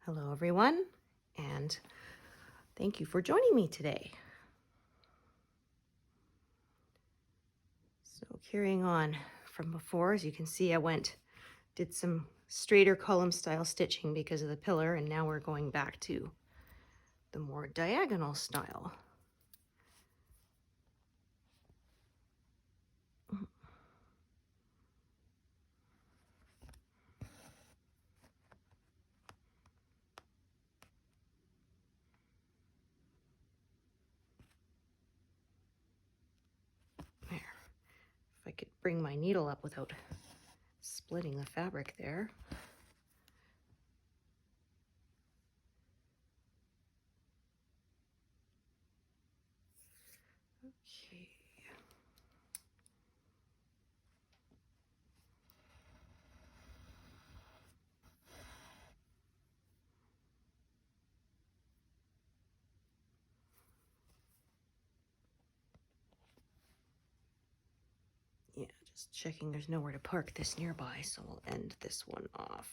Hello everyone, and thank you for joining me today. So carrying on from before, as you can see, did some straighter column style stitching because of the pillar, and now we're going back to the more diagonal style. There. If I could bring my needle up without splitting the fabric there. Okay. Yeah, just checking there's nowhere to park this nearby, so we'll end this one off.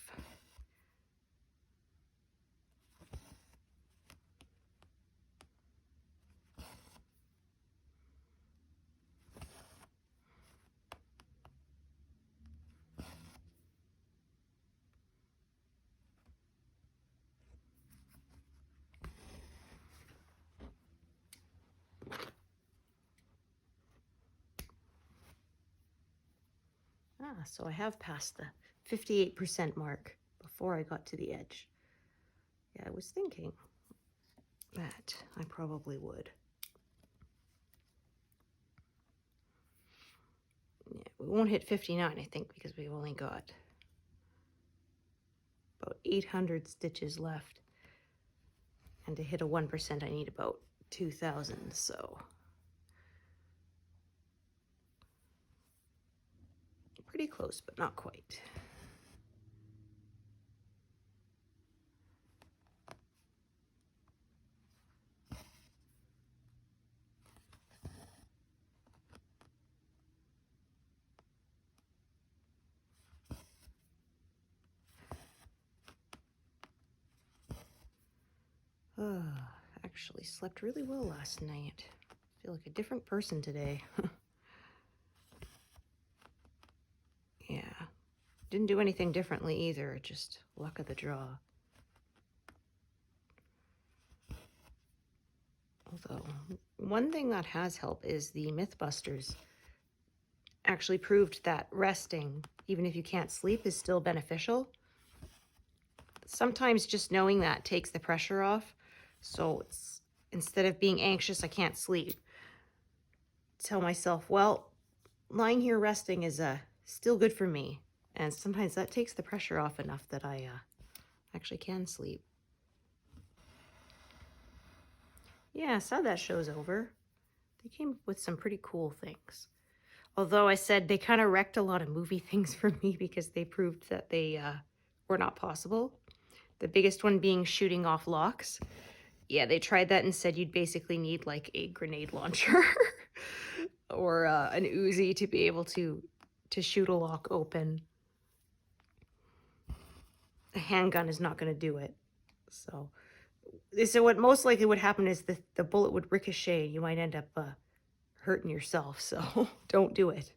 So I have passed the 58% mark before I got to the edge. Yeah, I was thinking that I probably would. Yeah, we won't hit 59, I think, because we've only got about 800 stitches left. And to hit a 1%, I need about 2,000, so pretty close, but not quite. Actually slept really well last night. I feel like a different person today. Yeah, didn't do anything differently either, just luck of the draw. Although, one thing that has helped is the Mythbusters actually proved that resting, even if you can't sleep, is still beneficial. Sometimes just knowing that takes the pressure off. So it's, instead of being anxious, I can't sleep, tell myself, well, lying here resting is still good for me. And sometimes that takes the pressure off enough that I actually can sleep. Yeah, so that show's over. They came up with some pretty cool things. Although I said they kind of wrecked a lot of movie things for me because they proved that they were not possible. The biggest one being shooting off locks. Yeah, they tried that and said you'd basically need like a grenade launcher or an Uzi to be able to shoot a lock open. A handgun is not going to do it. So they said what most likely would happen is the bullet would ricochet. You might end up hurting yourself. So don't do it.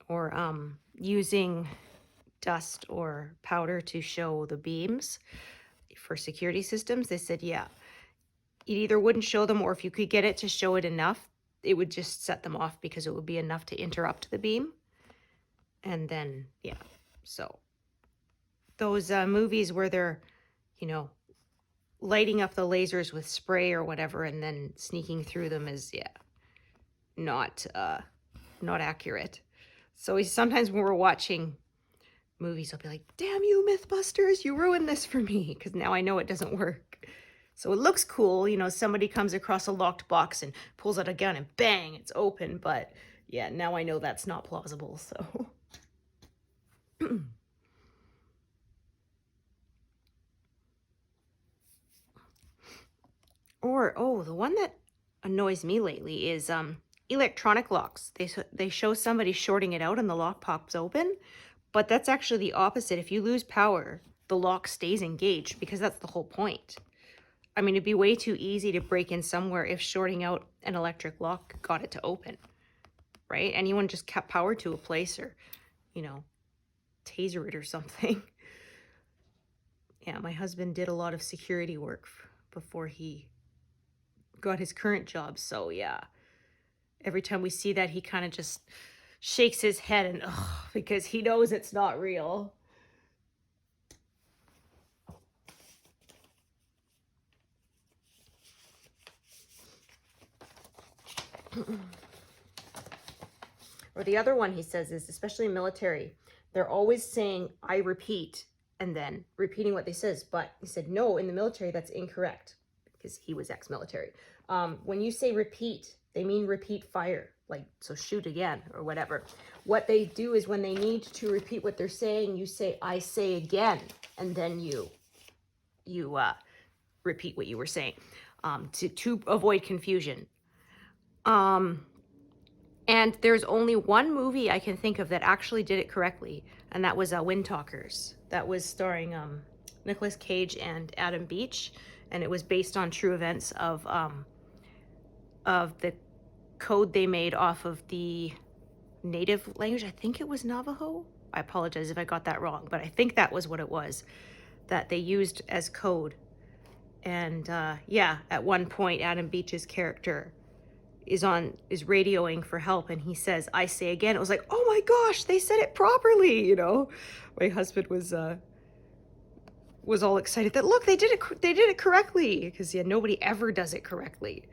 Or using dust or powder to show the beams for security systems. They said, yeah, it either wouldn't show them, or if you could get it to show it enough, it would just set them off because it would be enough to interrupt the beam. And then, yeah, so those movies where they're, you know, lighting up the lasers with spray or whatever and then sneaking through them is, yeah, not accurate. So sometimes when we're watching movies, I'll be like, damn you, Mythbusters, you ruined this for me, because now I know it doesn't work. So it looks cool, you know, somebody comes across a locked box and pulls out a gun and bang, it's open. But yeah, now I know that's not plausible, so. Or, oh, the one that annoys me lately is electronic locks. They show somebody shorting it out and the lock pops open, but that's actually the opposite. If you lose power, the lock stays engaged because that's the whole point. I mean, it'd be way too easy to break in somewhere if shorting out an electric lock got it to open, right? Anyone just kept power to a place or, you know, taser it or something. Yeah, my husband did a lot of security work before he got his current job. So yeah, every time we see that, he kind of just shakes his head and because he knows it's not real. Or the other one he says is, especially military, they're always saying, I repeat, and then repeating what they says. But he said, no, in the military, that's incorrect, because he was ex-military. When you say repeat, they mean repeat fire, like, so shoot again or whatever. What they do is when they need to repeat what they're saying, you say, I say again, and then you repeat what you were saying, to avoid confusion. And there's only one movie I can think of that actually did it correctly, and that was Wind Talkers. That was starring Nicolas Cage and Adam Beach, and it was based on true events of the code they made off of the native language. I think it was Navajo. I apologize if I got that wrong, but I think that was what it was that they used as code. And yeah, at one point, Adam Beach's character is radioing for help, and he says, I say again. It was like, oh my gosh, they said it properly, you know. My husband was all excited that, look, they did it correctly, because yeah, nobody ever does it correctly.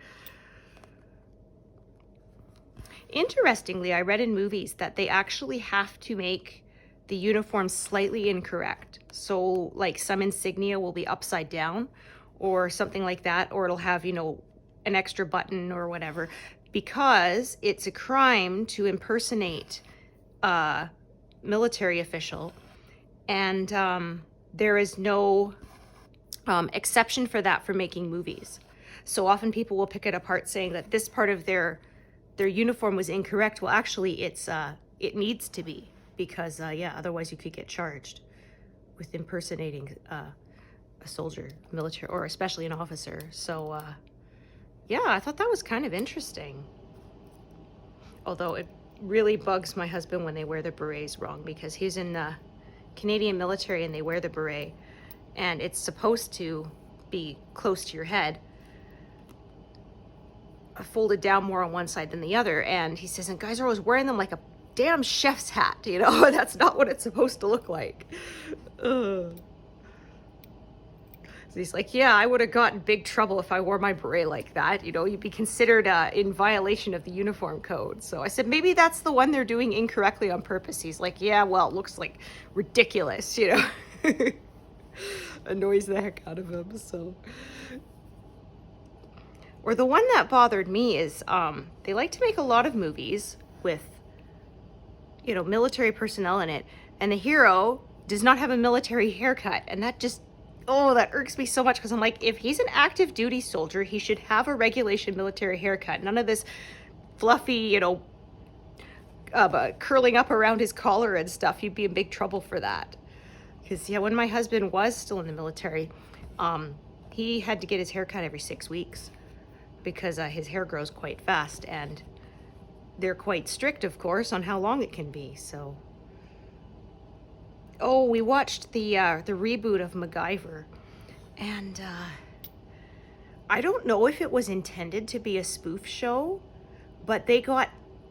Interestingly, I read in movies that they actually have to make the uniform slightly incorrect. So like some insignia will be upside down or something like that, or it'll have, you know, an extra button or whatever, because it's a crime to impersonate a military official, and there is no exception for that for making movies. So often people will pick it apart saying that this part of their uniform was incorrect. Well, actually, it needs to be, because yeah, otherwise you could get charged with impersonating a soldier, military, or especially an officer. So yeah, I thought that was kind of interesting. Although it really bugs my husband when they wear the berets wrong, because he's in the Canadian military and they wear the beret, and it's supposed to be close to your head, folded down more on one side than the other. And he says, and guys are always wearing them like a damn chef's hat, you know. That's not what it's supposed to look like. So he's like, yeah, I would have gotten big trouble if I wore my beret like that. You know, you'd be considered in violation of the uniform code. So I said, maybe that's the one they're doing incorrectly on purpose. He's like, yeah, well, it looks like ridiculous, you know. Annoys the heck out of him, so. Or the one that bothered me is they like to make a lot of movies with, you know, military personnel in it, and the hero does not have a military haircut, and that just, oh, that irks me so much, because I'm like, if he's an active duty soldier, he should have a regulation military haircut. None of this fluffy, you know, curling up around his collar and stuff. You'd be in big trouble for that. Because yeah, when my husband was still in the military, he had to get his hair cut every 6 weeks, because his hair grows quite fast, and they're quite strict, of course, on how long it can be. So, oh, we watched the reboot of MacGyver, and I don't know if it was intended to be a spoof show, but they got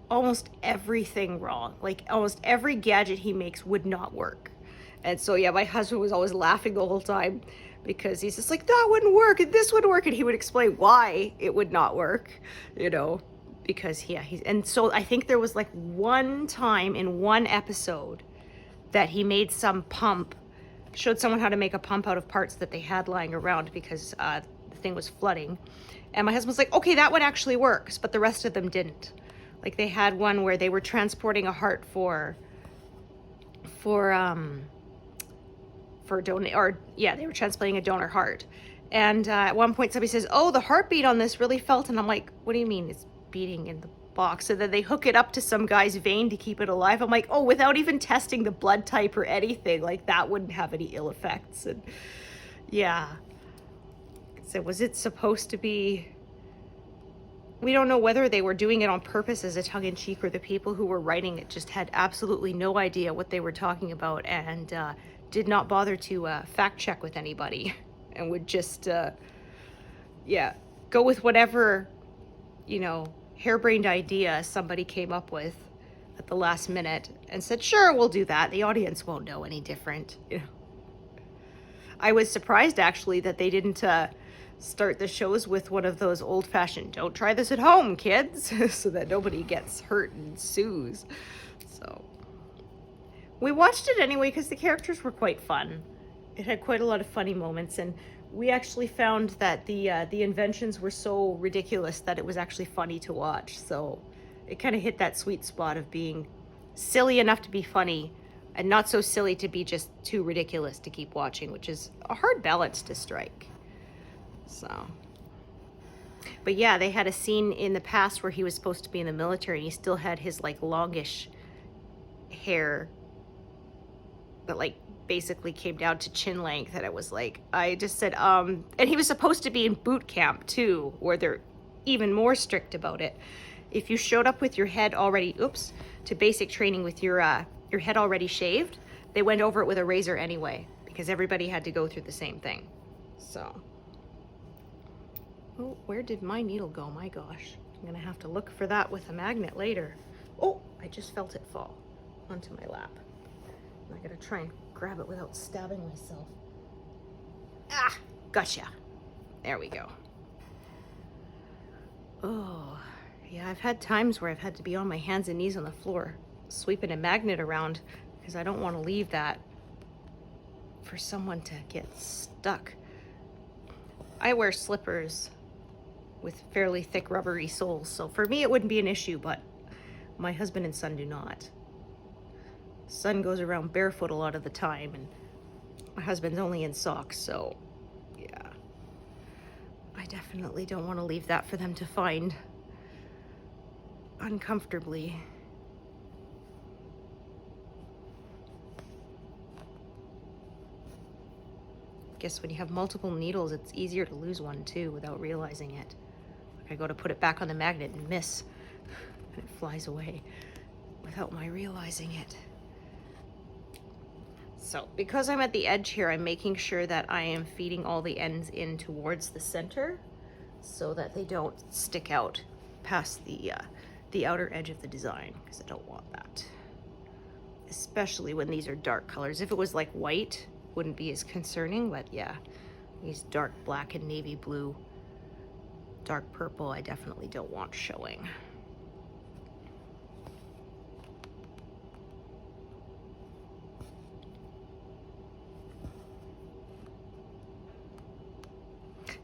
almost everything wrong. Like almost every gadget he makes would not work. And so yeah, my husband was always laughing the whole time, because he's just like, that wouldn't work and this would work, and he would explain why it would not work, you know, because yeah, and so I think there was like one time in one episode that he made some pump, showed someone how to make a pump out of parts that they had lying around, because the thing was flooding. And my husband was like, okay, that one actually works, but the rest of them didn't. Like they had one where they were transporting a heart for donate, or yeah, they were transplanting a donor heart. And at one point somebody says, oh, the heartbeat on this really felt, and I'm like, what do you mean it's beating in the box, and then they hook it up to some guy's vein to keep it alive. I'm like, oh, without even testing the blood type or anything, like that wouldn't have any ill effects. And yeah. So was it supposed to be... We don't know whether they were doing it on purpose as a tongue-in-cheek, or the people who were writing it just had absolutely no idea what they were talking about, and did not bother to fact check with anybody, and would just, yeah, go with whatever, you know, harebrained idea somebody came up with at the last minute and said, sure, we'll do that. The audience won't know any different. You know? I was surprised, actually, that they didn't start the shows with one of those old-fashioned, don't try this at home, kids, so that nobody gets hurt and sues. So we watched it anyway because the characters were quite fun. It had quite a lot of funny moments, and we actually found that the inventions were so ridiculous that it was actually funny to watch. So it kind of hit that sweet spot of being silly enough to be funny and not so silly to be just too ridiculous to keep watching, which is a hard balance to strike. So, but yeah, they had a scene in the past where he was supposed to be in the military, and he still had his like longish hair that like basically came down to chin length, and it was like, I just said, and he was supposed to be in boot camp too, where they're even more strict about it. If you showed up with your head already, to basic training with your head already shaved, they went over it with a razor anyway, because everybody had to go through the same thing. So, oh, where did my needle go? My gosh, I'm gonna have to look for that with a magnet later. Oh, I just felt it fall onto my lap. I gotta try and grab it without stabbing myself. Ah, gotcha. There we go. Oh, yeah, I've had times where I've had to be on my hands and knees on the floor, sweeping a magnet around, because I don't want to leave that for someone to get stuck. I wear slippers with fairly thick rubbery soles, so for me it wouldn't be an issue, but my husband and son do not. Son goes around barefoot a lot of the time, and my husband's only in socks, so yeah. I definitely don't want to leave that for them to find uncomfortably. Guess when you have multiple needles, it's easier to lose one too without realizing it. Like I go to put it back on the magnet and miss, and it flies away without my realizing it. So because I'm at the edge here, I'm making sure that I am feeding all the ends in towards the center so that they don't stick out past the outer edge of the design, because I don't want that. Especially when these are dark colors. If it was like white, wouldn't be as concerning, but yeah, these dark black and navy blue, dark purple, I definitely don't want showing.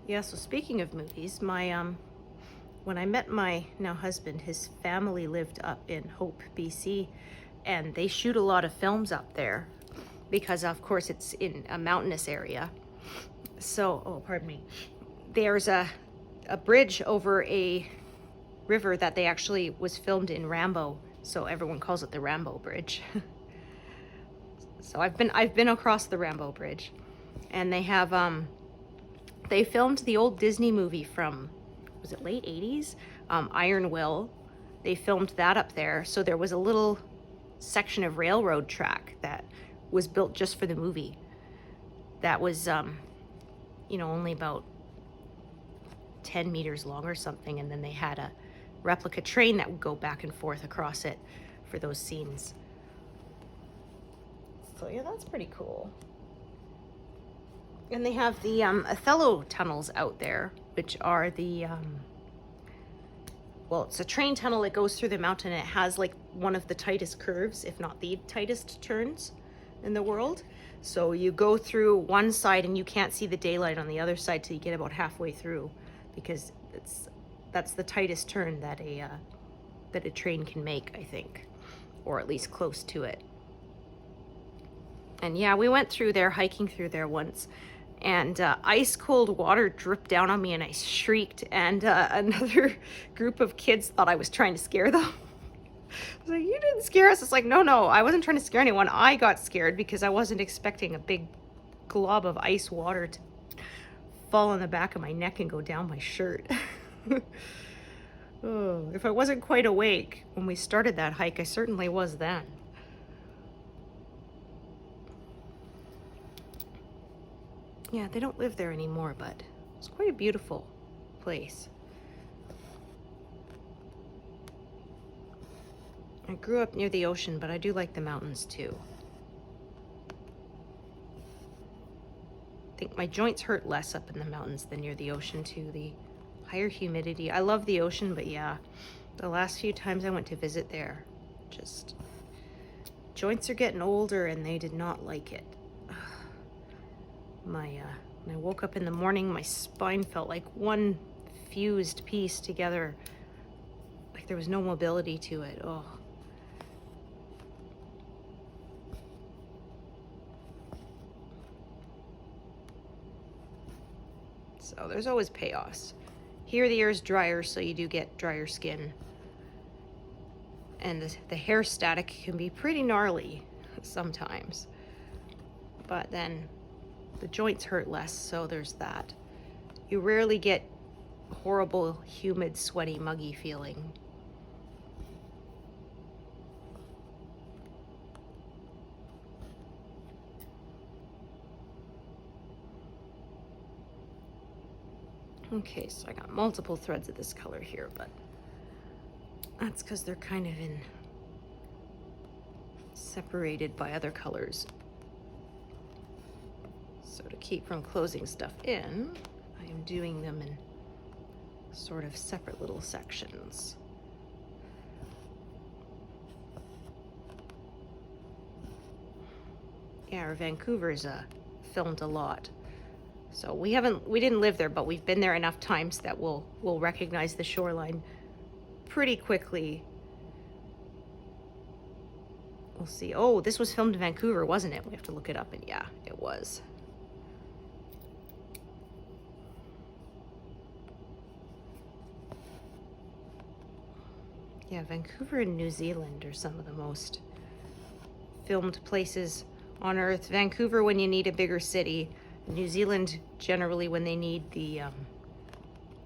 Yeah, so speaking of movies, my when I met my now husband, his family lived up in Hope, BC, and they shoot a lot of films up there because of course it's in a mountainous area. So, oh, pardon me. There's a bridge over a river that they actually was filmed in Rambo, so everyone calls it the Rambo Bridge. So I've been across the Rambo Bridge, and they have they filmed the old Disney movie from, was it late 80s? Iron Will. They filmed that up there. So there was a little section of railroad track that was built just for the movie. That was, you know, only about 10 meters long or something. And then they had a replica train that would go back and forth across it for those scenes. So yeah, that's pretty cool. And they have the Othello tunnels out there, which are the, well, it's a train tunnel that goes through the mountain, and it has like one of the tightest curves, if not the tightest turns in the world. So you go through one side and you can't see the daylight on the other side till you get about halfway through, because that's the tightest turn that a train can make, I think, or at least close to it. And yeah, we went through there, hiking through there once, and ice cold water dripped down on me, and I shrieked, and another group of kids thought I was trying to scare them. I was like, you didn't scare us. It's like, no, I wasn't trying to scare anyone. I got scared because I wasn't expecting a big glob of ice water to fall on the back of my neck and go down my shirt. Oh, if I wasn't quite awake when we started that hike, I certainly was then. Yeah, they don't live there anymore, but it's quite a beautiful place. I grew up near the ocean, but I do like the mountains too. I think my joints hurt less up in the mountains than near the ocean too. The higher humidity. I love the ocean, but yeah, the last few times I went to visit there, just joints are getting older and they did not like it. When I woke up in the morning, my spine felt like one fused piece together, like there was no mobility to it. Oh. So there's always payoffs. Here the air is drier, so you do get drier skin. And the hair static can be pretty gnarly sometimes. But then the joints hurt less, so there's that. You rarely get horrible, humid, sweaty, muggy feeling. Okay, so I got multiple threads of this color here, but that's because they're kind of separated by other colors. So to keep from closing stuff in, I am doing them in sort of separate little sections. Yeah, Vancouver's filmed a lot. So we didn't live there, but we've been there enough times that we'll recognize the shoreline pretty quickly. We'll see. Oh, this was filmed in Vancouver, wasn't it? We have to look it up, and yeah, it was. Yeah, Vancouver and New Zealand are some of the most filmed places on Earth. Vancouver when you need a bigger city. New Zealand generally when they need the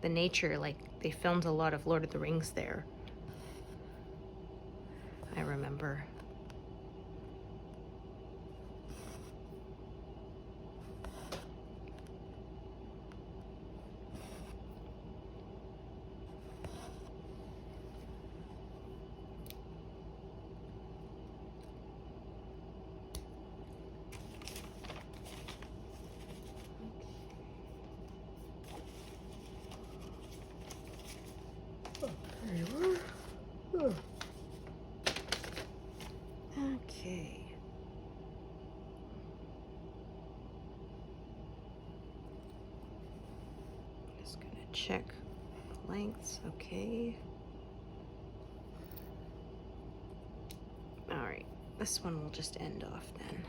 nature, like they filmed a lot of Lord of the Rings there. I remember. Okay. Just gonna check the lengths. Okay. All right. This one will just end off then.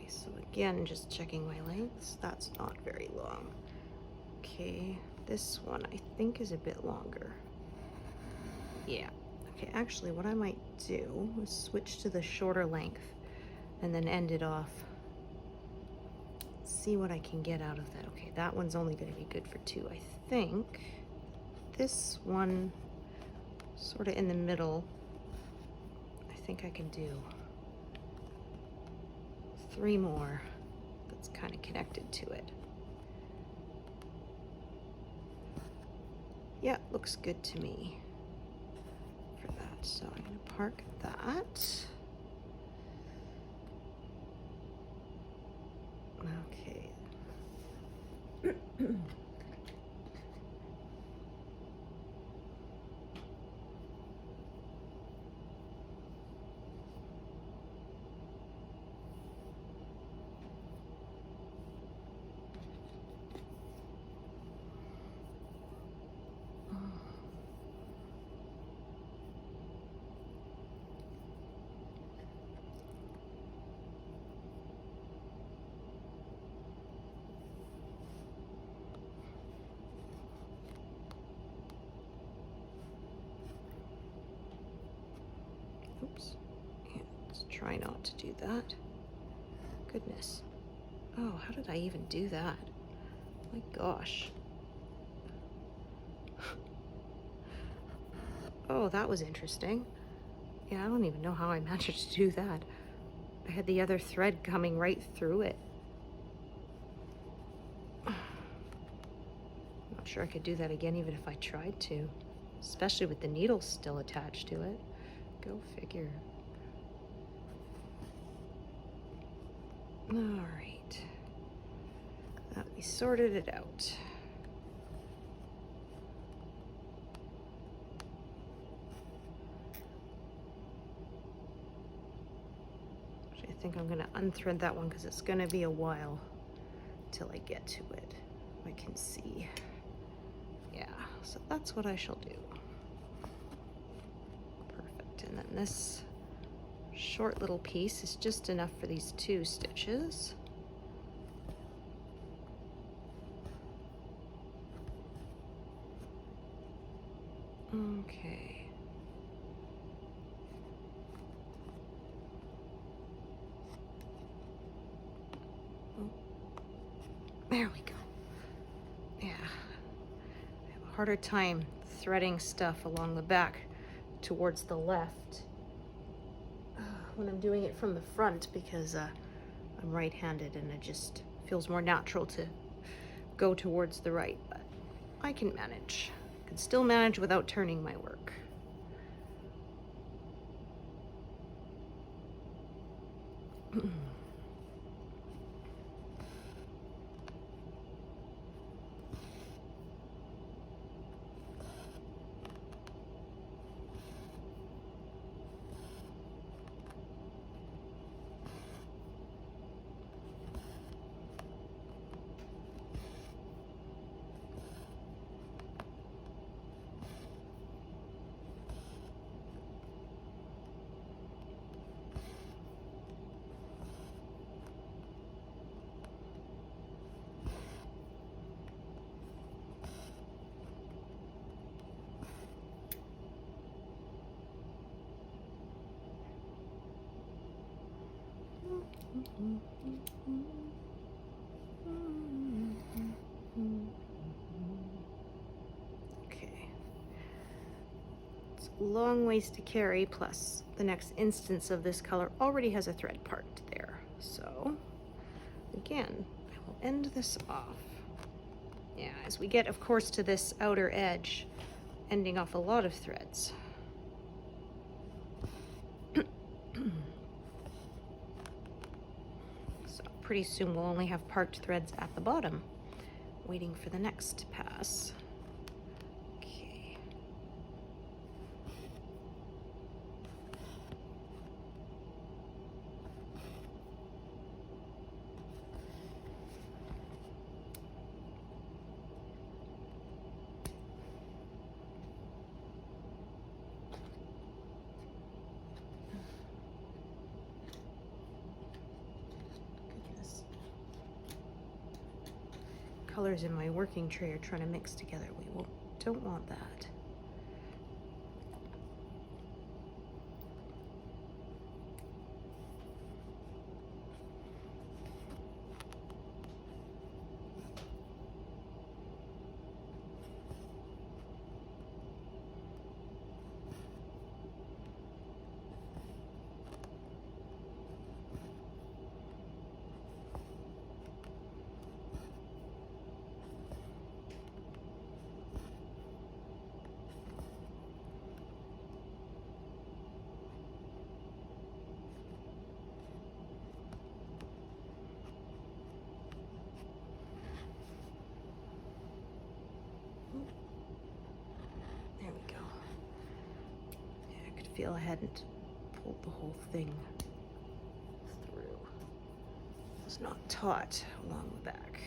So again, just checking my lengths. That's not very long. Okay, this one I think is a bit longer. Yeah. Okay, actually what I might do is switch to the shorter length and then end it off. See what I can get out of that. Okay, that one's only going to be good for 2, I think. This one, sort of in the middle, I think I can do 3 more that's kind of connected to it. Yeah, looks good to me for that. So I'm going to park that. Okay. try not to do that. Goodness. Oh, how did I even do that? My gosh. Oh, that was interesting. Yeah, I don't even know how I managed to do that. I had the other thread coming right through it. Not sure I could do that again even if I tried to, especially with the needle still attached to it. Go figure. All right. We sorted it out. I think I'm gonna unthread that one because it's gonna be a while till I get to it. I can see. Yeah, so that's what I shall do. Perfect. And then this short little piece is just enough for these 2 stitches. Okay. Oh, there we go. Yeah. I have a harder time threading stuff along the back towards the left when I'm doing it from the front because I'm right-handed and it just feels more natural to go towards the right, but I can manage. I can still manage without turning my work. Okay. It's a long ways to carry, plus the next instance of this color already has a thread part there. So, again, I will end this off. Yeah, as we get, of course, to this outer edge, ending off a lot of threads. So pretty soon we'll only have parked threads at the bottom, waiting for the next pass. Okay. Colors in my working tray are trying to mix together. Don't want that. There we go. Yeah, I could feel I hadn't pulled the whole thing through. It was not taut along the back.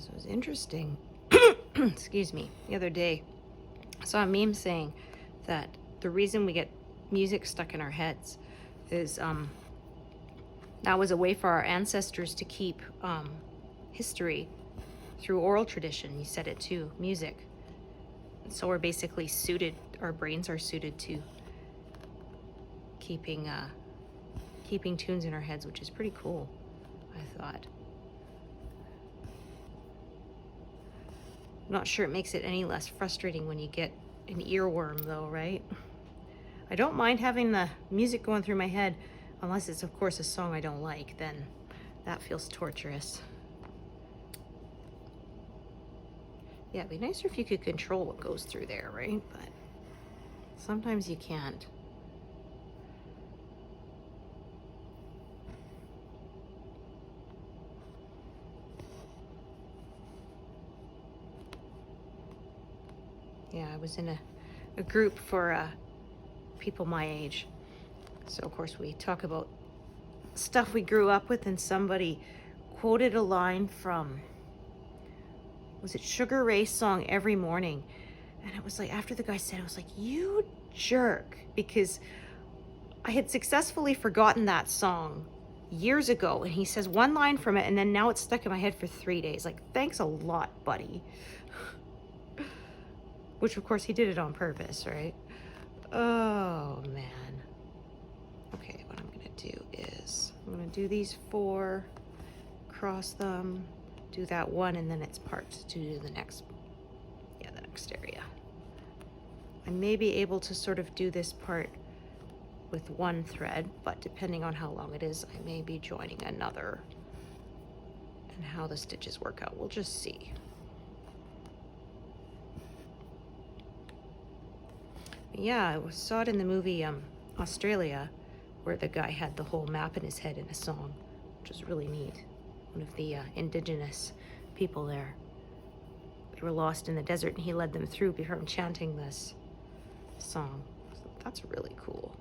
So it was interesting. Excuse me. The other day, I saw a meme saying that the reason we get music stuck in our heads is that was a way for our ancestors to keep history through oral tradition. You said it too, music. So we're basically suited, our brains are suited to keeping tunes in our heads, which is pretty cool, I thought. I'm not sure it makes it any less frustrating when you get an earworm though, right? I don't mind having the music going through my head, unless it's of course a song I don't like, then that feels torturous. Yeah, it'd be nicer if you could control what goes through there, right? But sometimes you can't. Yeah, I was in a group for people my age. So of course we talk about stuff we grew up with, and somebody quoted a line from, was it Sugar Ray's song Every Morning? And it was like, after the guy said it, I was like, you jerk, because I had successfully forgotten that song years ago, and he says one line from it, and then now it's stuck in my head for 3 days. Like, thanks a lot, buddy. Which of course he did it on purpose, right? Oh man. Okay, what I'm gonna do is I'm gonna do these 4, cross them, do that one, and then it's parts to do the next area. I may be able to sort of do this part with one thread, but depending on how long it is, I may be joining another, and how the stitches work out, we'll just see. Yeah, I saw it in the movie Australia, where the guy had the whole map in his head in a song, which was really neat. One of the indigenous people there. They were lost in the desert, and he led them through before chanting this song. So that's really cool.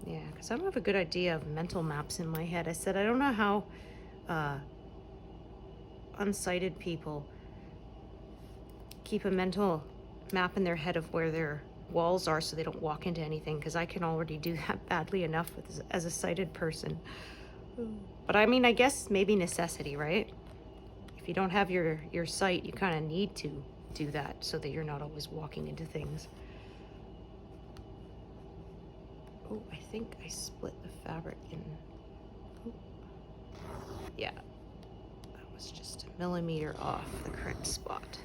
Yeah, because I don't have a good idea of mental maps in my head. I said I don't know how unsighted people keep a mental map in their head of where their walls are so they don't walk into anything, because I can already do that badly enough as a sighted person. But I mean, I guess maybe necessity, right? If you don't have your sight, you kind of need to do that so that you're not always walking into things. Oh, I think I split the fabric in. Oh. Yeah, that was just a millimeter off the correct spot.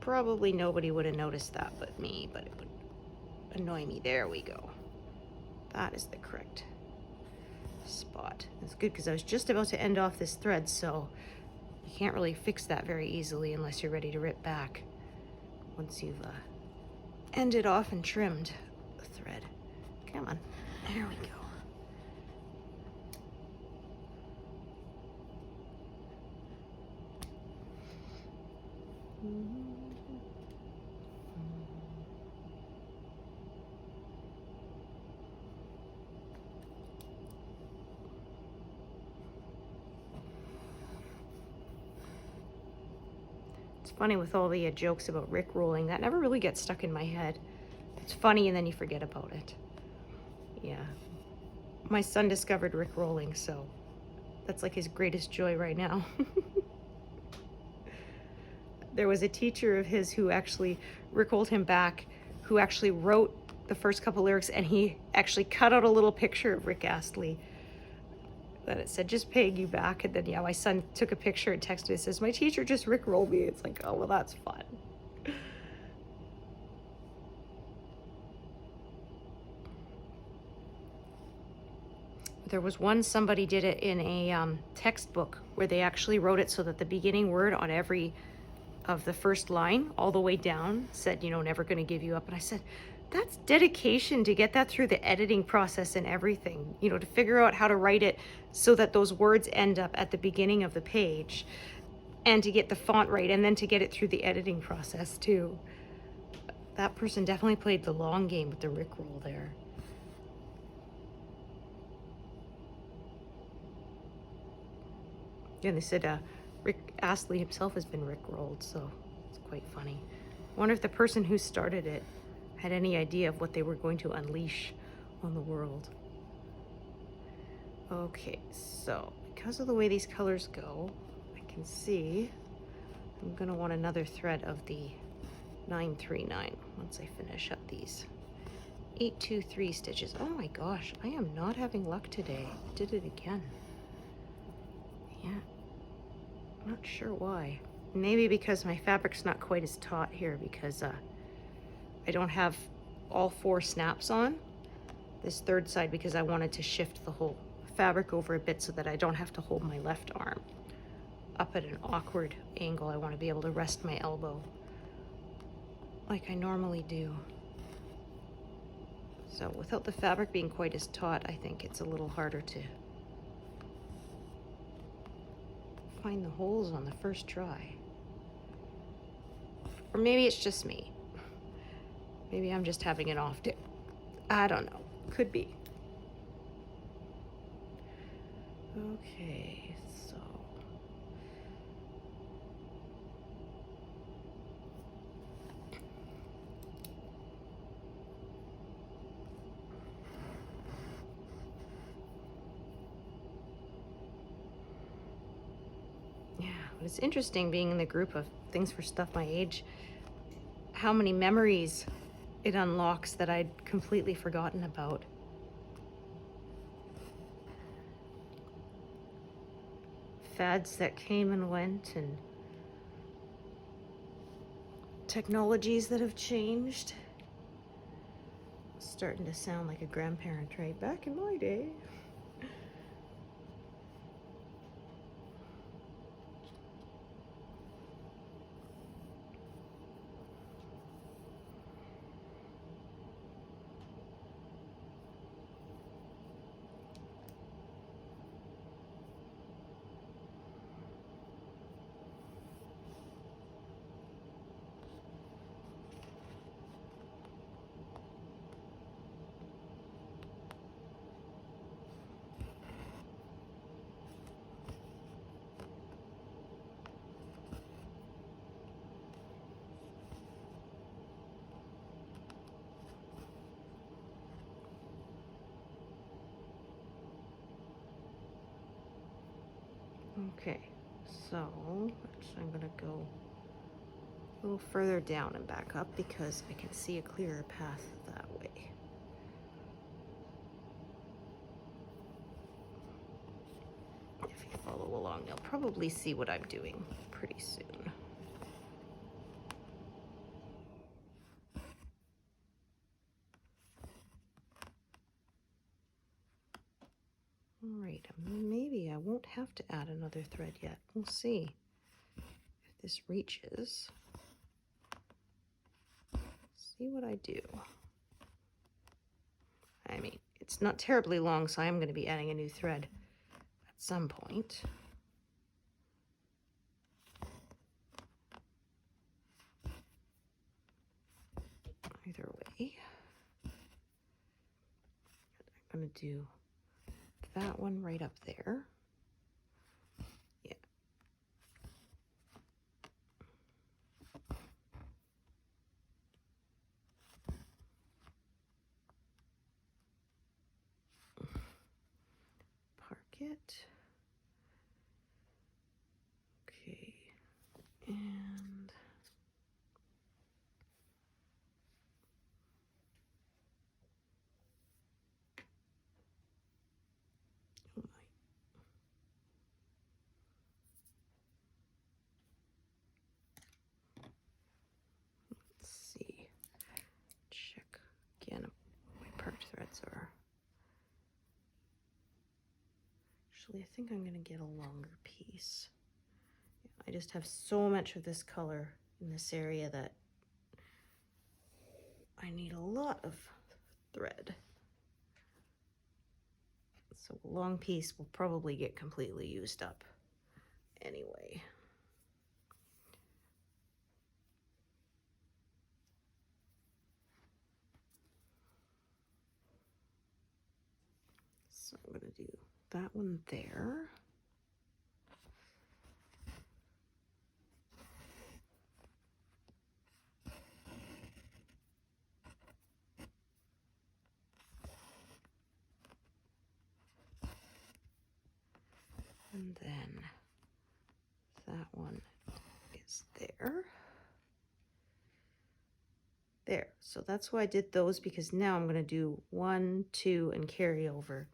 Probably nobody would have noticed that but me, but it would annoy me. There we go. That is the correct spot. That's good, because I was just about to end off this thread, so you can't really fix that very easily unless you're ready to rip back once you've ended off and trimmed the thread. Come on, there we go. It's funny with all the jokes about Rickrolling, that never really gets stuck in my head. It's funny and then you forget about it. Yeah. My son discovered Rickrolling, so that's like his greatest joy right now. There was a teacher of his who actually Rickrolled him back, who actually wrote the first couple lyrics, and he actually cut out a little picture of Rick Astley that it said, just paying you back. And then, yeah, my son took a picture and texted me. It says, my teacher just Rickrolled me. It's like, oh, well, that's fun. There was one, somebody did it in a textbook where they actually wrote it so that the beginning word on every of the first line all the way down said, you know, never going to give you up. And I said, that's dedication to get that through the editing process and everything, you know, to figure out how to write it so that those words end up at the beginning of the page, and to get the font right, and then to get it through the editing process too. That person definitely played the long game with the Rickroll there. Yeah, they said Rick Astley himself has been rickrolled, so it's quite funny. I wonder if the person who started it had any idea of what they were going to unleash on the world. Okay, so because of the way these colors go, I can see I'm gonna want another thread of the 939 once I finish up these 823 stitches. Oh my gosh, I am not having luck today. I did it again. Yeah, not sure why. Maybe because my fabric's not quite as taut here because I don't have all 4 snaps on this third side because I wanted to shift the whole fabric over a bit so that I don't have to hold my left arm up at an awkward angle. I want to be able to rest my elbow like I normally do. So without the fabric being quite as taut, I think it's a little harder to find the holes on the first try. Or maybe it's just me. Maybe I'm just having an off day. I don't know. Could be. Okay, so yeah, but it's interesting being in the group of things for stuff my age, how many memories it unlocks that I'd completely forgotten about. Fads that came and went, and technologies that have changed. Starting to sound like a grandparent, right? Back in my day. Okay, so I'm gonna go a little further down and back up because I can see a clearer path that way. If you follow along, you'll probably see what I'm doing pretty soon. All right, maybe I won't have to add another thread yet. We'll see if this reaches. See what I do. I mean, it's not terribly long, so I am going to be adding a new thread at some point. Either way, I'm going to do that one right up there. Yeah. Park it. Okay. And oh my. Let's see. Check again what my parked threads are. Actually, I think I'm going to get a longer piece. I just have so much of this color in this area that I need a lot of thread. So a long piece will probably get completely used up anyway. So I'm going to do that one there. then that one is there. There, so that's why I did those, because now I'm going to do 1, 2, and carry over.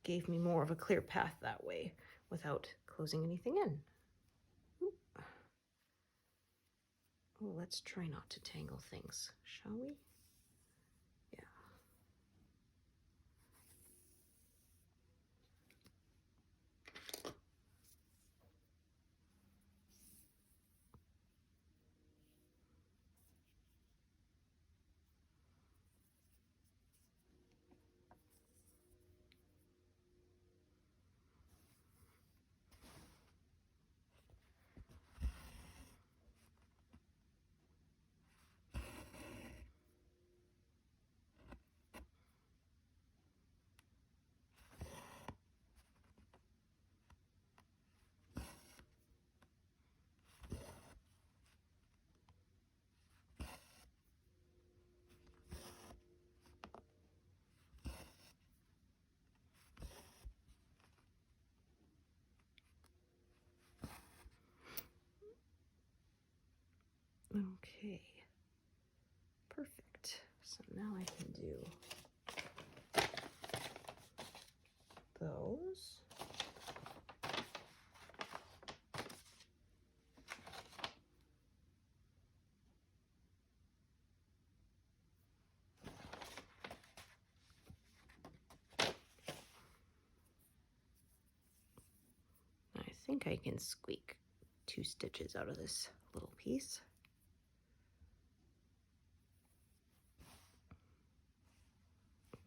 Gave me more of a clear path that way without closing anything in. Ooh. Oh, let's try not to tangle things, shall we? Yeah. Okay, perfect. So now I can do those. I think I can squeak 2 stitches out of this little piece.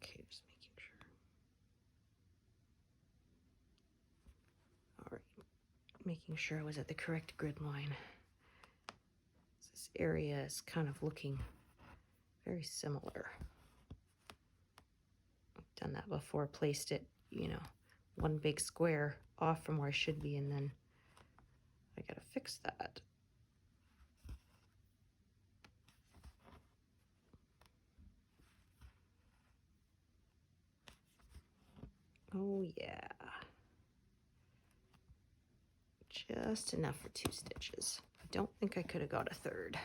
Okay, just making sure. All right, making sure I was at the correct grid line. This area is kind of looking very similar. I've done that before, placed it, you know, one big square off from where I should be, and then I gotta fix that. Oh yeah. Just enough for 2 stitches. I don't think I could have got a third.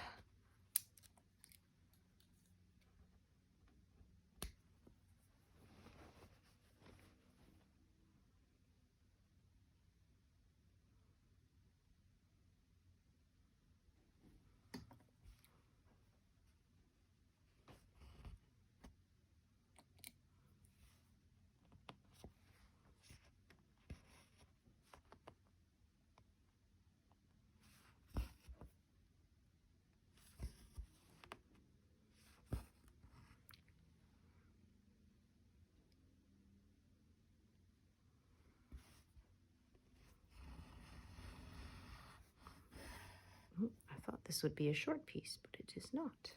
I thought this would be a short piece, but it is not.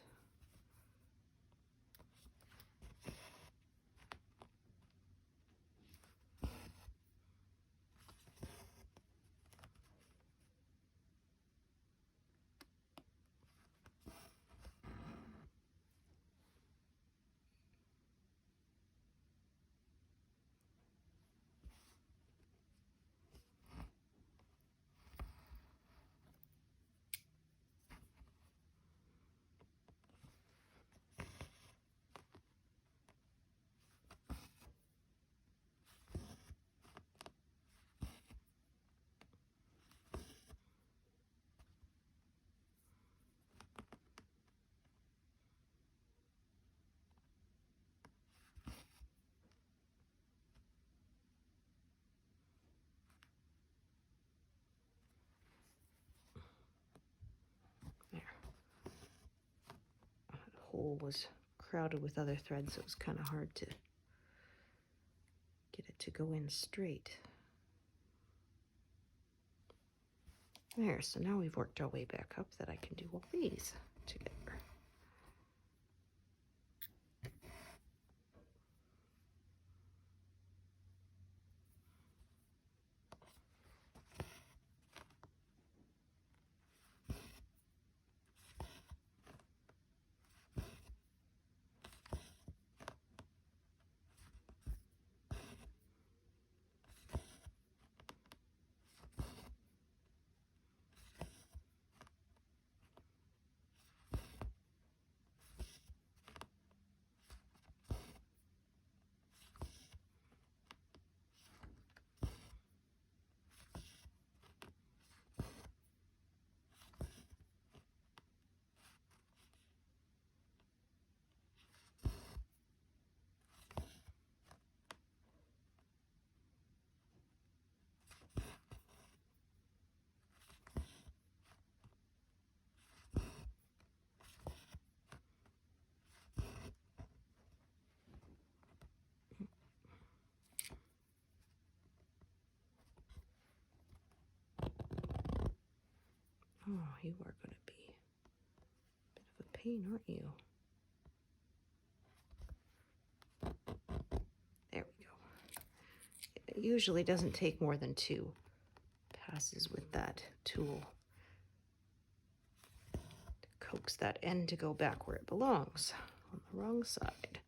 Hole was crowded with other threads, so it was kind of hard to get it to go in straight. There, so now we've worked our way back up that I can do all these together. you are going to be a bit of a pain, aren't you? There we go. It usually doesn't take more than 2 passes with that tool to coax that end to go back where it belongs, on the wrong side.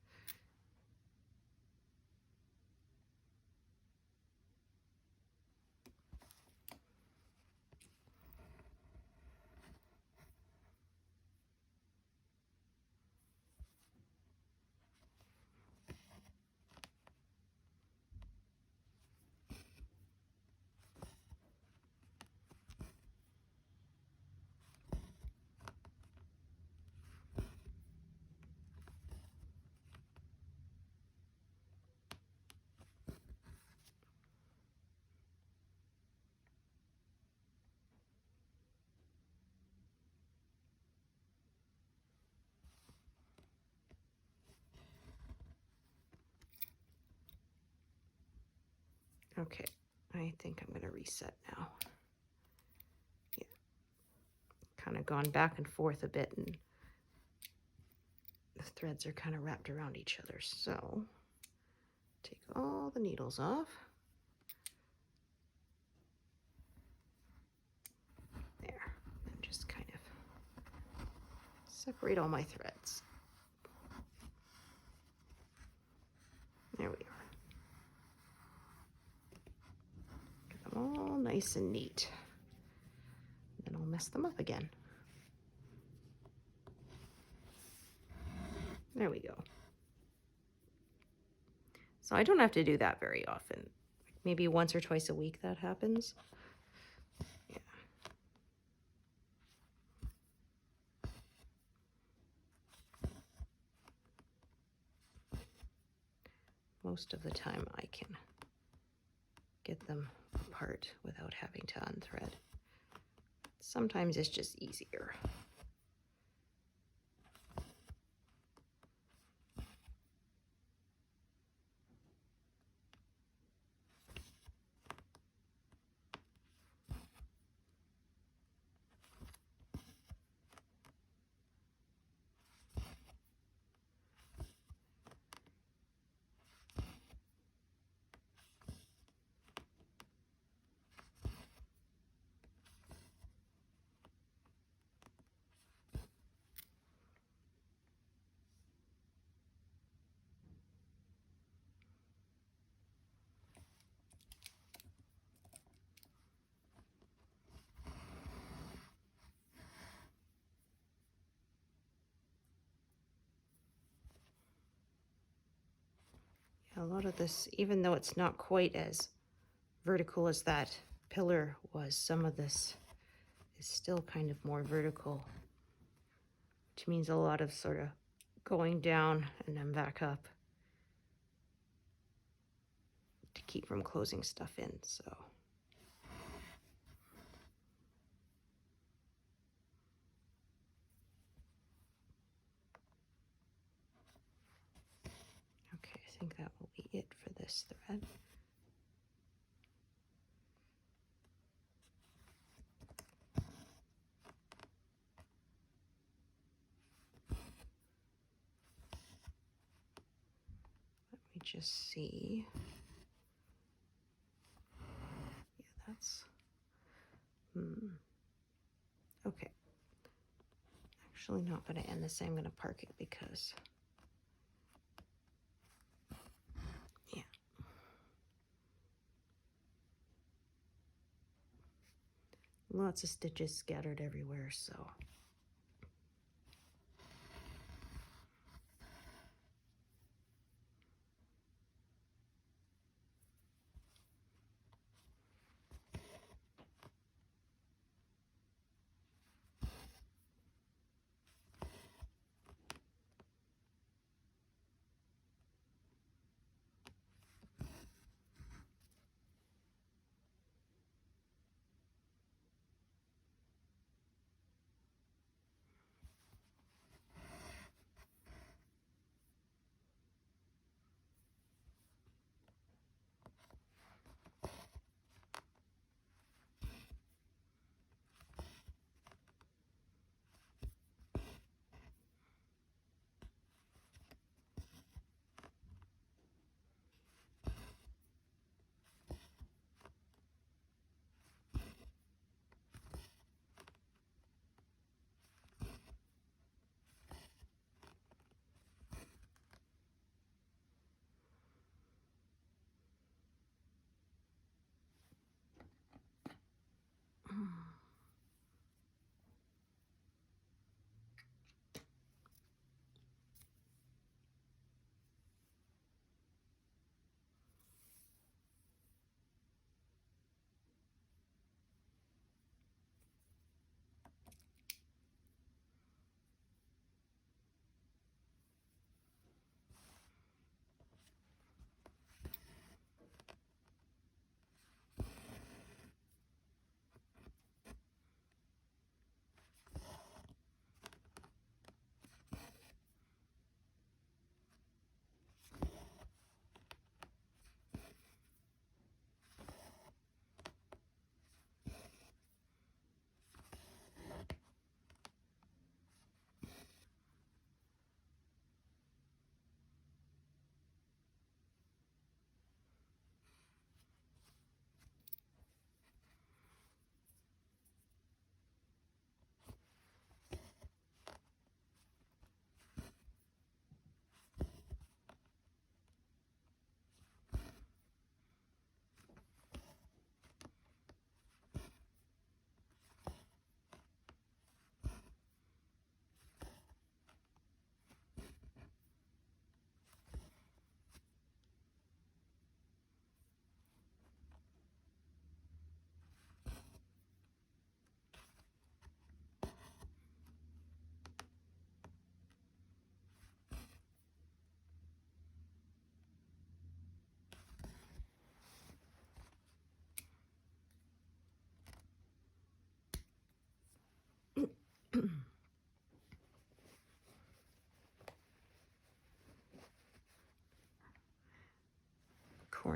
Okay, I think I'm going to reset now. Yeah, kind of gone back and forth a bit, and the threads are kind of wrapped around each other. So take all the needles off. There, and just kind of separate all my threads. There we are. Get them all nice and neat. Then I'll mess them up again. There we go. So I don't have to do that very often. Maybe once or twice a week that happens. Yeah. Most of the time I can get them apart without having to unthread. Sometimes it's just easier. A lot of this, even though it's not quite as vertical as that pillar was, some of this is still kind of more vertical, which means a lot of sort of going down and then back up to keep from closing stuff in. So okay, I think that will be it for this thread. Let me just see. Yeah, that's okay. Actually not going to end this. I'm going to park it because yeah. Lots of stitches scattered everywhere, so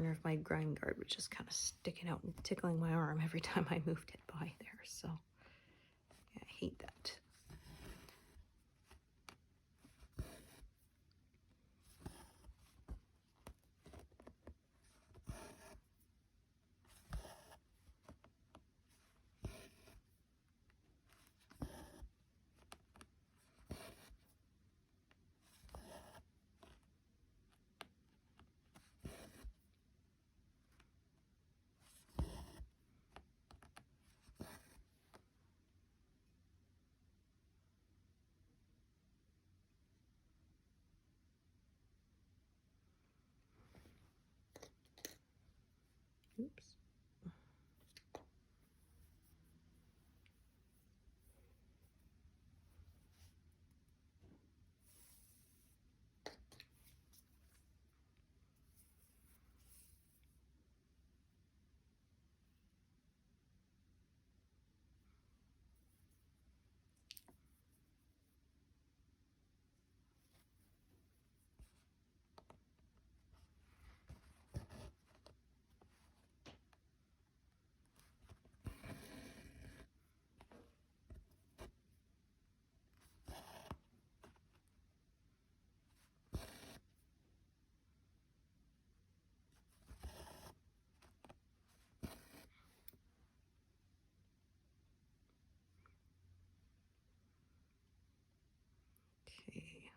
corner of my grind guard was just kind of sticking out and tickling my arm every time I moved it by there. So yeah, I hate that. Oops. Okay.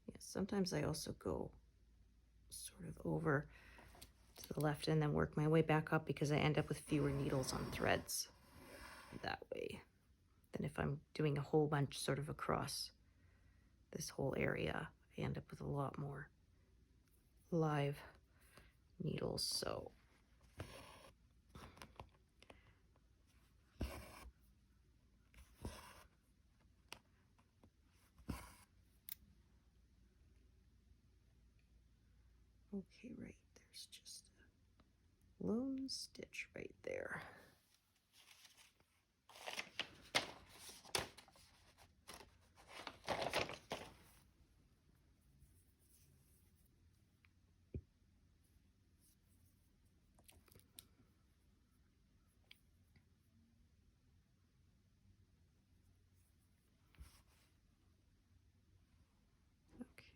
Yeah, sometimes I also go sort of over to the left and then work my way back up because I end up with fewer needles on threads that way than if I'm doing a whole bunch sort of across this whole area. I end up with a lot more live needles. So okay, right, there's just a lone stitch right there. Okay,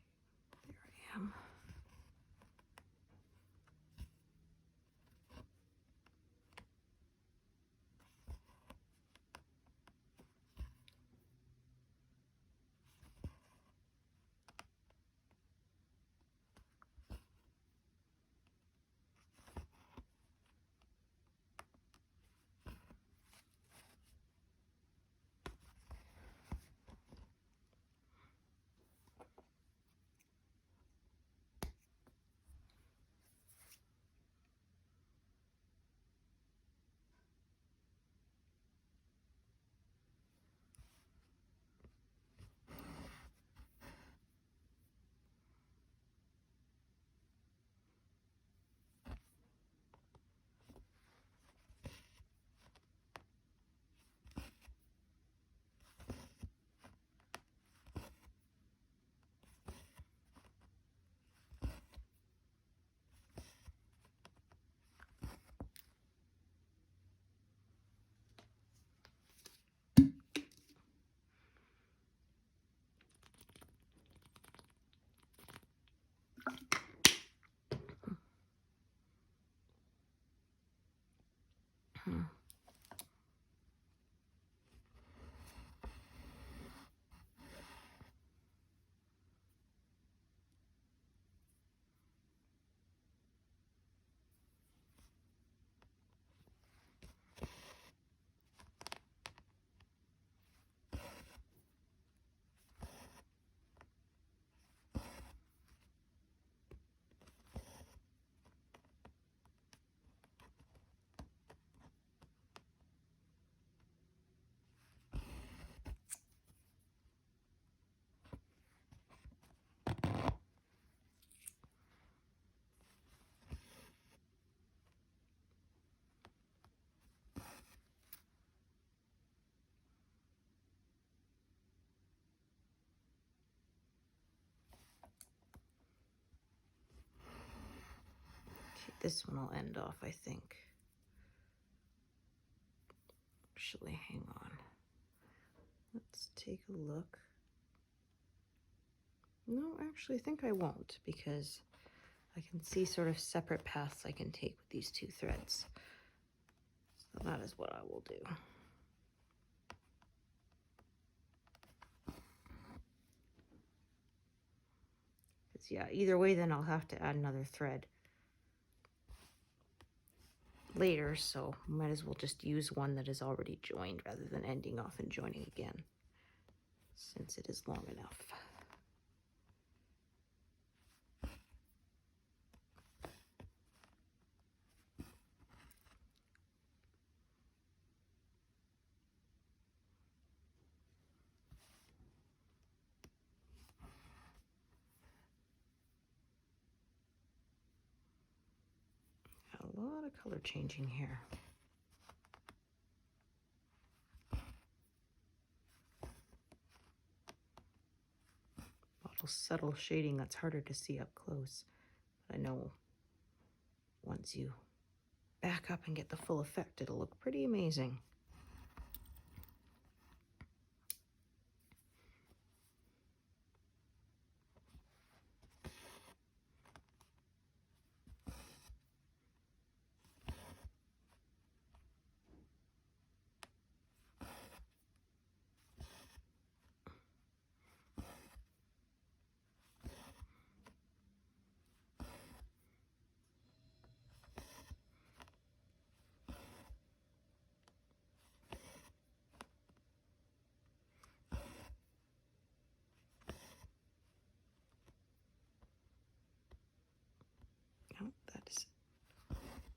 there I am. This one will end off, I think. Actually, hang on. Let's take a look. No, actually, I think I won't, because I can see sort of separate paths I can take with these two threads. So that is what I will do. Because, yeah, either way, then I'll have to add another thread later, so might as well just use one that is already joined rather than ending off and joining again, since it is long enough. A lot of color changing here. A little subtle shading that's harder to see up close. But I know once you back up and get the full effect, it'll look pretty amazing. No, that's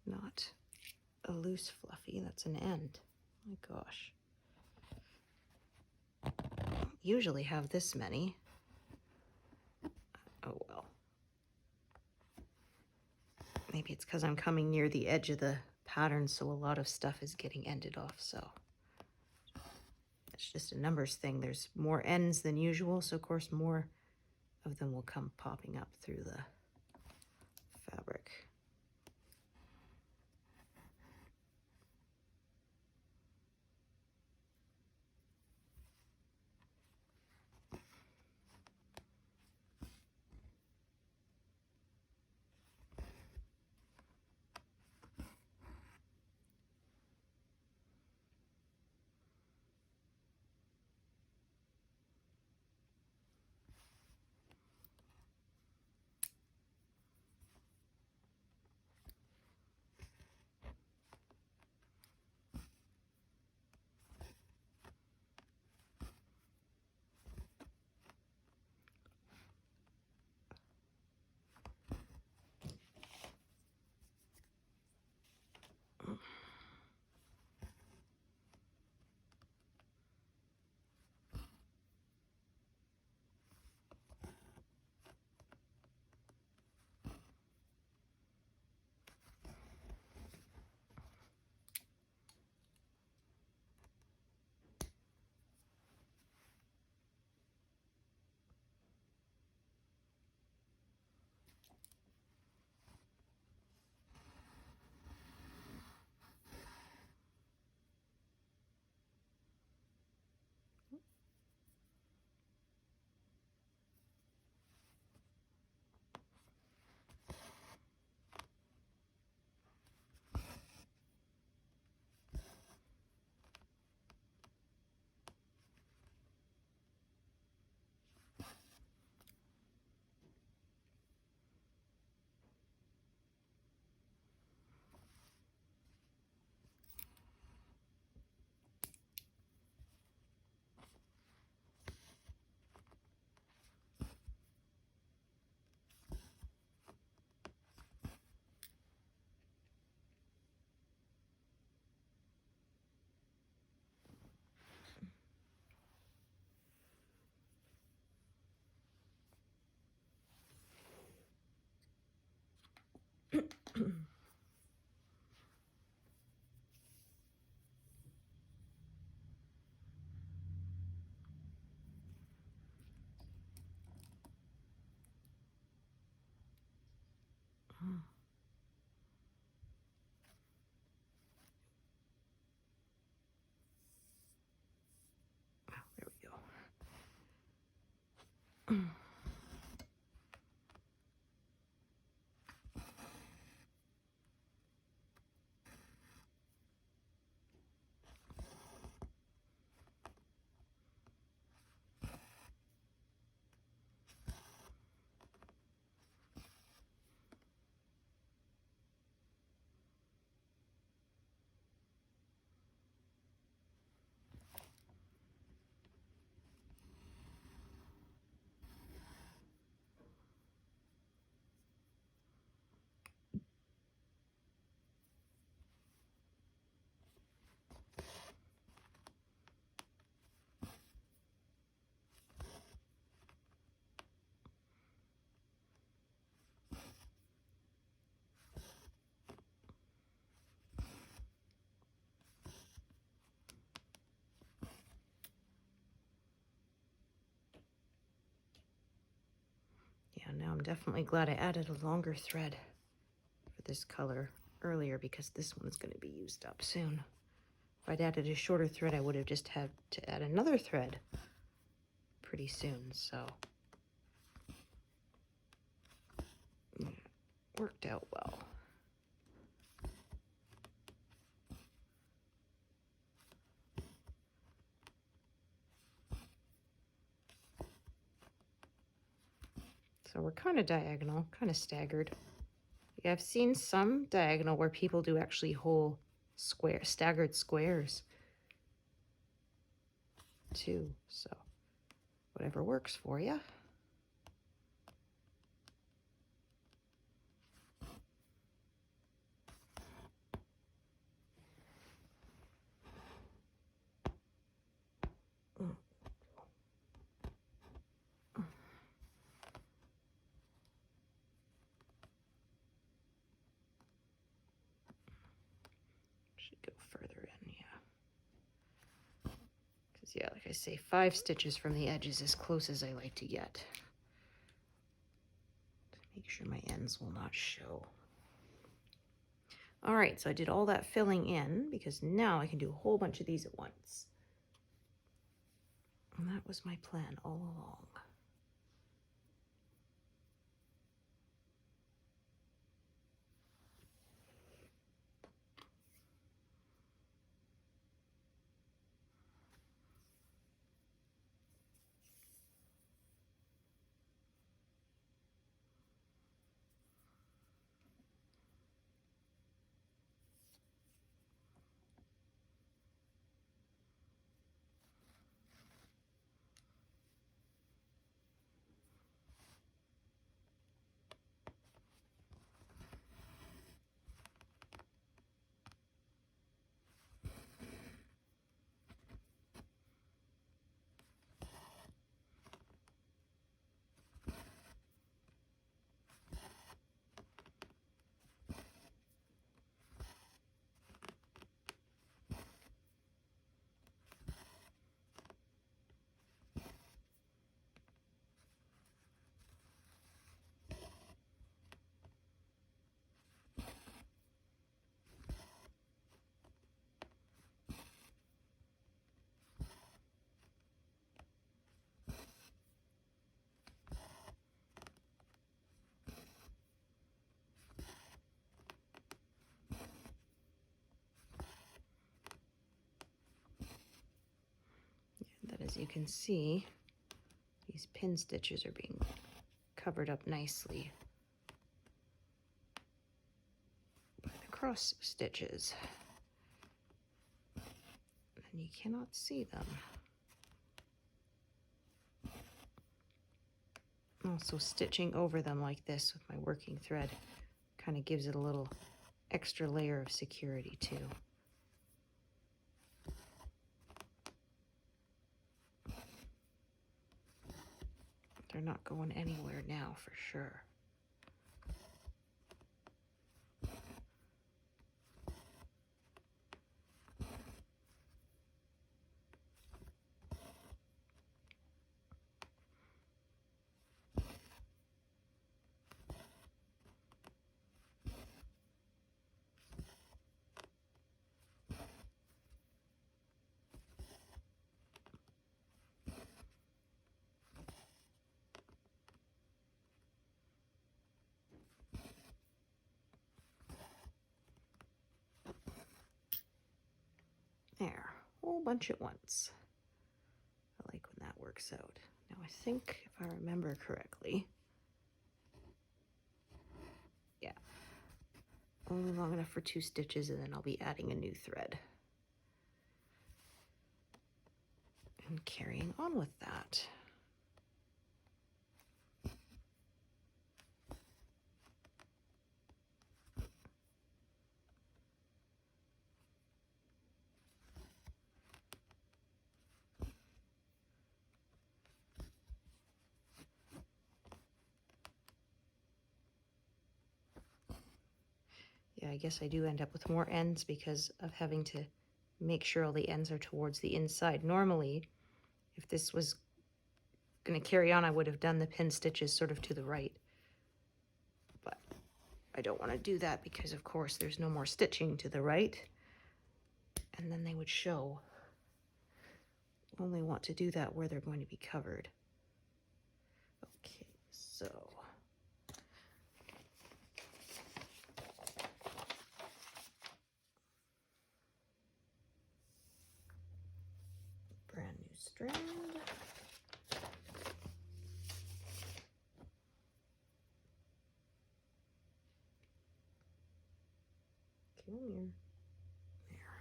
not a loose fluffy, that's an end. My gosh. Usually have this many. Oh well. Maybe it's because I'm coming near the edge of the pattern, so a lot of stuff is getting ended off, so it's just a numbers thing. There's more ends than usual, so of course more of them will come popping up through the fabric. Yeah, now I'm definitely glad I added a longer thread for this color earlier because this one's going to be used up soon. If I'd added a shorter thread, I would have just had to add another thread pretty soon, so yeah, worked out well. So we're kind of diagonal, kind of staggered. Yeah, I've seen some diagonal where people do actually whole square, staggered squares too. So whatever works for you. Should go further in, yeah. Because, yeah, like I say, 5 stitches from the edge is as close as I like to get. To make sure my ends will not show. All right, so I did all that filling in because now I can do a whole bunch of these at once. And that was my plan all along. That, as you can see, these pin stitches are being covered up nicely by the cross stitches. And you cannot see them. Also, stitching over them like this with my working thread kind of gives it a little extra layer of security too. They're not going anywhere now for sure. There, a whole bunch at once. I like when that works out. Now I think, if I remember correctly, yeah, only long enough for 2 stitches, and then I'll be adding a new thread. And carrying on with that. Yeah, I guess I do end up with more ends because of having to make sure all the ends are towards the inside. Normally, if this was going to carry on, I would have done the pin stitches sort of to the right. But I don't want to do that because, of course, there's no more stitching to the right. And then they would show. Only want to do that where they're going to be covered. Okay, so... brand new strand. Come here. There.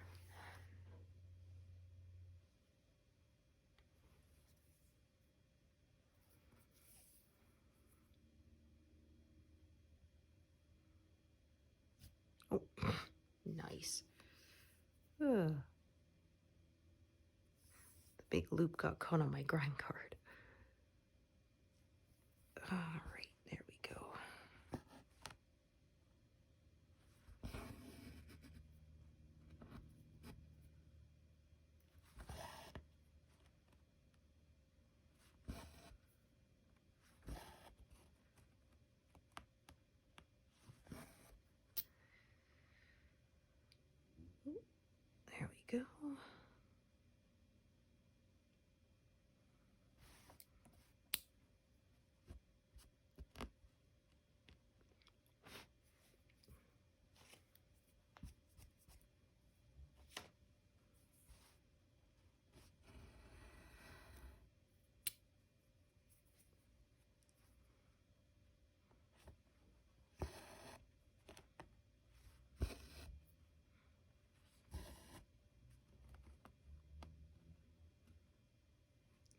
Oh, nice. Ugh. The big loop got caught on my grind card. All right, there we go. There we go.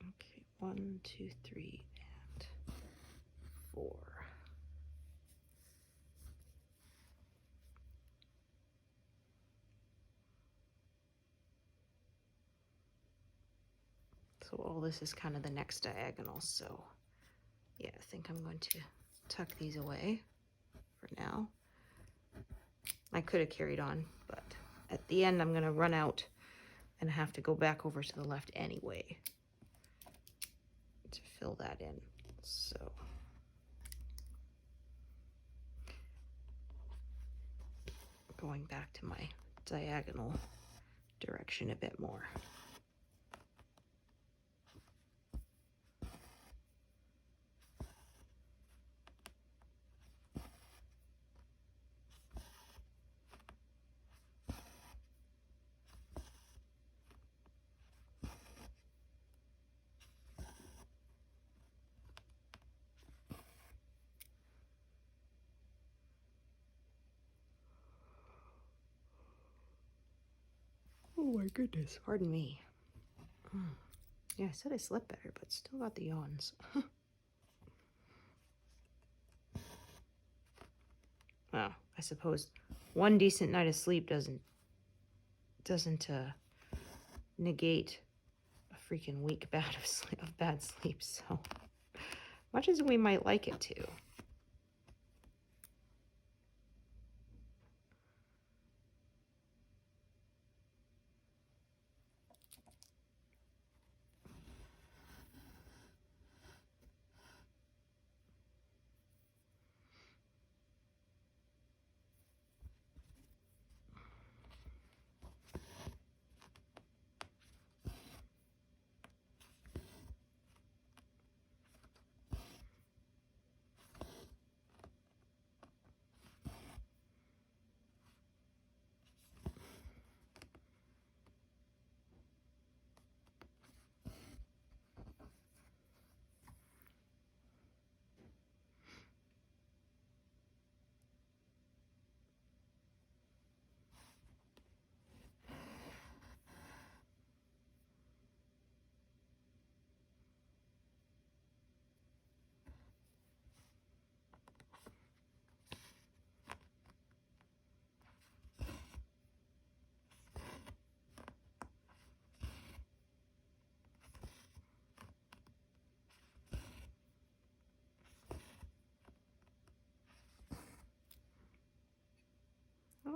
Okay, 1, 2, 3, and 4. So all this is kind of the next diagonal, so yeah, I think I'm going to tuck these away for now. I could have carried on, but at the end I'm going to run out and have to go back over to the left anyway to fill that in. So going back to my diagonal direction a bit more. Oh my goodness, pardon me. Yeah, I said I slept better, but still got the yawns. Well, I suppose one decent night of sleep doesn't negate a freaking week of bad sleep, so much as we might like it to.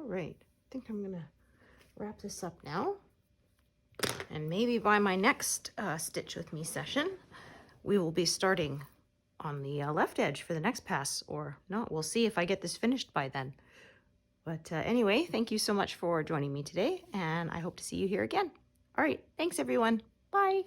All right, I think I'm gonna wrap this up now. And maybe by my next Stitch With Me session, we will be starting on the left edge for the next pass, or no, we'll see if I get this finished by then. But anyway, thank you so much for joining me today, and I hope to see you here again. All right, thanks everyone. Bye.